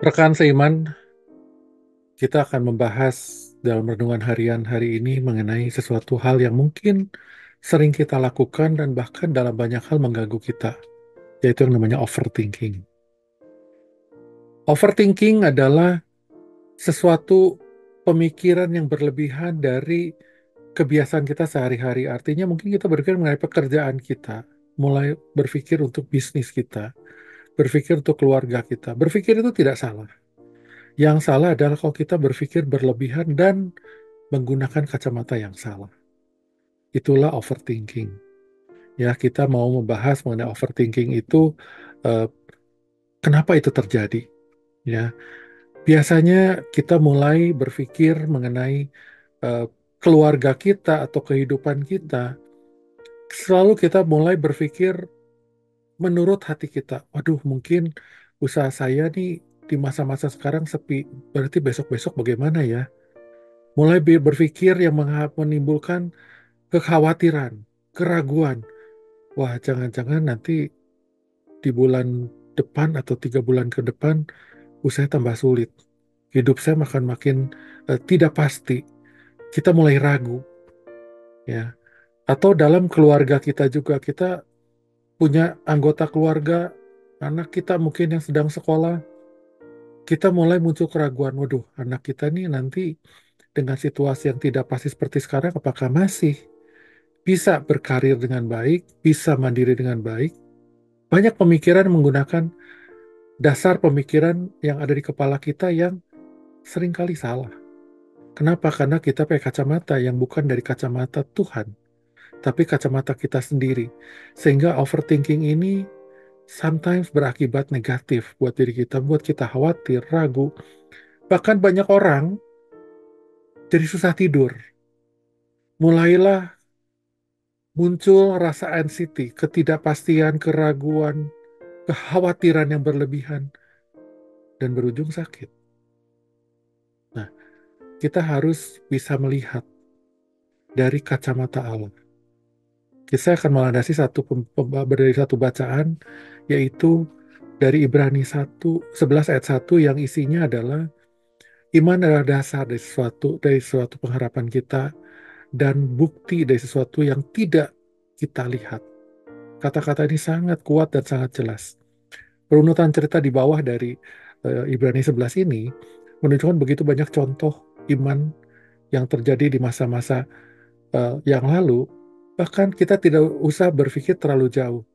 Rekan seiman, kita akan membahas dalam renungan harian hari ini mengenai sesuatu hal yang mungkin sering kita lakukan dan bahkan dalam banyak hal mengganggu kita, yaitu yang namanya overthinking. Overthinking adalah sesuatu pemikiran yang berlebihan dari kebiasaan kita sehari-hari. Artinya mungkin kita berpikir mengenai pekerjaan kita, mulai berpikir untuk bisnis kita, berpikir untuk keluarga kita. Berpikir itu tidak salah. Yang salah adalah kalau kita berpikir berlebihan dan menggunakan kacamata yang salah. Itulah overthinking. Ya, kita mau membahas mengenai overthinking itu, eh, kenapa itu terjadi. Ya, biasanya kita mulai berpikir mengenai eh, keluarga kita atau kehidupan kita. Selalu kita mulai berpikir menurut hati kita. Waduh, mungkin usaha saya nih di masa-masa sekarang sepi. Berarti besok-besok bagaimana ya? Mulai berpikir yang menimbulkan kekhawatiran, keraguan. Wah, jangan-jangan nanti di bulan depan atau 3 bulan ke depan usaha tambah sulit. Hidup saya makin tidak pasti. Kita mulai ragu, ya. Atau dalam keluarga kita juga, kita punya anggota keluarga, anak kita mungkin yang sedang sekolah, kita mulai muncul keraguan. Waduh, anak kita nih nanti dengan situasi yang tidak pasti seperti sekarang, apakah masih bisa berkarir dengan baik, bisa mandiri dengan baik? Banyak pemikiran menggunakan dasar pemikiran yang ada di kepala kita yang seringkali salah. Kenapa? Karena kita pakai kacamata yang bukan dari kacamata Tuhan, tapi kacamata kita sendiri. Sehingga overthinking ini sometimes berakibat negatif buat diri kita, buat kita khawatir, ragu. Bahkan banyak orang jadi susah tidur. Mulailah muncul rasa anxiety, ketidakpastian, keraguan, kekhawatiran yang berlebihan, dan berujung sakit. Nah, kita harus bisa melihat dari kacamata Allah. Saya akan melandasi dari satu bacaan, yaitu dari Ibrani 11 ayat 1 yang isinya adalah iman adalah dasar dari suatu pengharapan kita dan bukti dari sesuatu yang tidak kita lihat. Kata-kata ini sangat kuat dan sangat jelas. Perunutan cerita di bawah dari Ibrani 11 ini menunjukkan begitu banyak contoh iman yang terjadi di masa-masa yang lalu. Bahkan kita tidak usah berpikir terlalu jauh.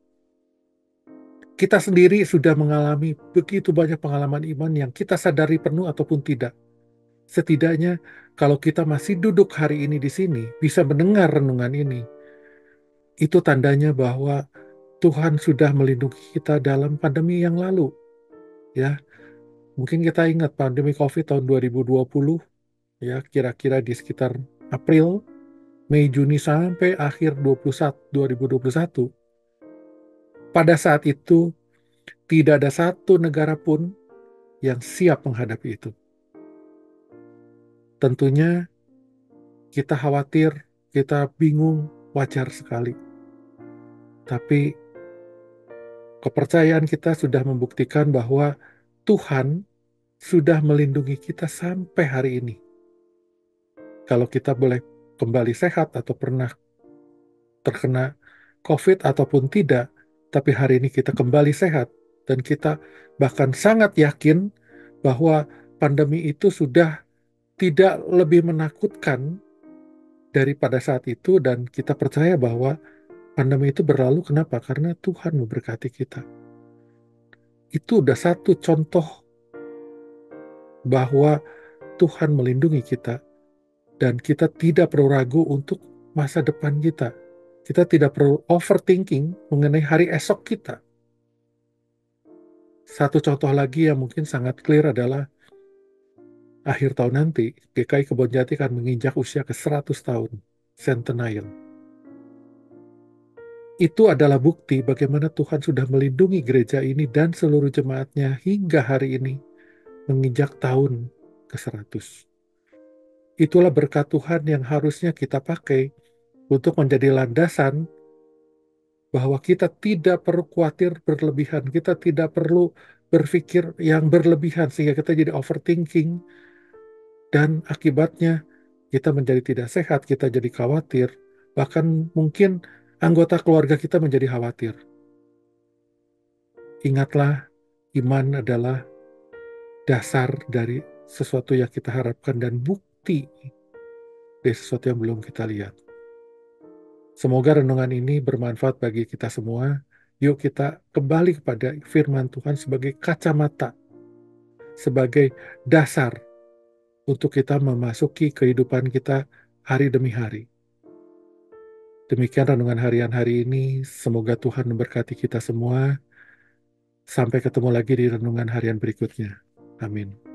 Kita sendiri sudah mengalami begitu banyak pengalaman iman yang kita sadari penuh ataupun tidak. Setidaknya kalau kita masih duduk hari ini di sini, bisa mendengar renungan ini, itu tandanya bahwa Tuhan sudah melindungi kita dalam pandemi yang lalu. Ya, mungkin kita ingat pandemi COVID tahun 2020, ya, kira-kira di sekitar April, Mei, Juni sampai akhir 2021. Pada saat itu tidak ada satu negara pun yang siap menghadapi itu. Tentunya kita khawatir, kita bingung, wajar sekali. Tapi kepercayaan kita sudah membuktikan bahwa Tuhan sudah melindungi kita sampai hari ini. Kalau kita boleh kembali sehat atau pernah terkena COVID ataupun tidak, tapi hari ini kita kembali sehat dan kita bahkan sangat yakin bahwa pandemi itu sudah tidak lebih menakutkan daripada saat itu, dan kita percaya bahwa pandemi itu berlalu. Kenapa? Karena Tuhan memberkati kita. Itu udah satu contoh bahwa Tuhan melindungi kita dan kita tidak perlu ragu untuk masa depan kita. Kita tidak perlu overthinking mengenai hari esok kita. Satu contoh lagi yang mungkin sangat clear adalah akhir tahun nanti GKI Kebonjati akan menginjak usia ke 100 tahun, centennial. Itu adalah bukti bagaimana Tuhan sudah melindungi gereja ini dan seluruh jemaatnya hingga hari ini menginjak tahun ke 100. Itulah berkat Tuhan yang harusnya kita pakai untuk menjadi landasan bahwa kita tidak perlu khawatir berlebihan, kita tidak perlu berpikir yang berlebihan sehingga kita jadi overthinking, dan akibatnya kita menjadi tidak sehat, kita jadi khawatir, bahkan mungkin anggota keluarga kita menjadi khawatir. Ingatlah, iman adalah dasar dari sesuatu yang kita harapkan dan bukti dari sesuatu yang belum kita lihat. Semoga renungan ini bermanfaat bagi kita semua. Yuk kita kembali kepada firman Tuhan sebagai kacamata, sebagai dasar untuk kita memasuki kehidupan kita hari demi hari. Demikian renungan harian hari ini. Semoga Tuhan memberkati kita semua. Sampai ketemu lagi di renungan harian berikutnya. Amin.